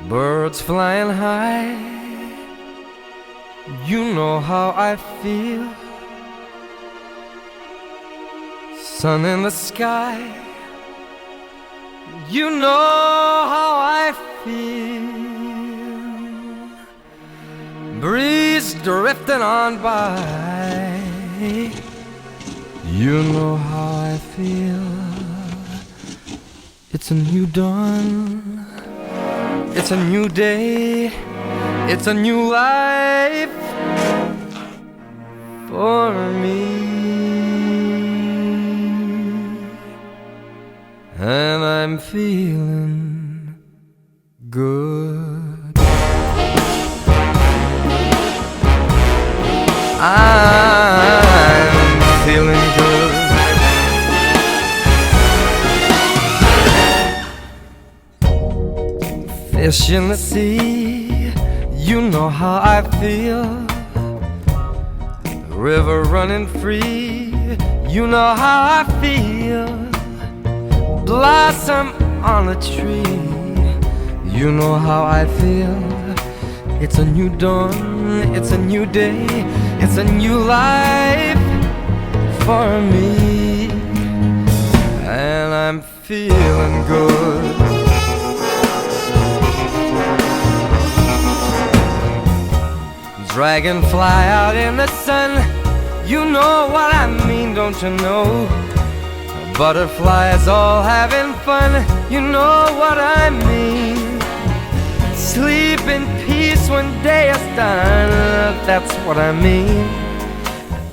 birds flying high. You know how I feel. Sun in the sky. You know how I feel. Breeze drifting on by. You know how I feel. It's a new dawn. It's a new day. It's a new life for me. And I'm feeling good. I'm feeling good. Fish in the sea, you know how I feel. River running free, you know how I feel. Blossom on a tree, you know how I feel. It's a new dawn, it's a new day, it's a new life for me. And I'm feeling good. Dragonfly out in the sun, you know what I mean, don't you know? Butterflies all having fun, you know what I mean. Sleep in peace when day is done, that's what I mean.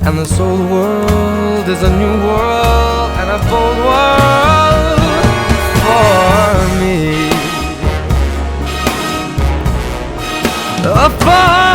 And this old world is a new world and a bold world for me. For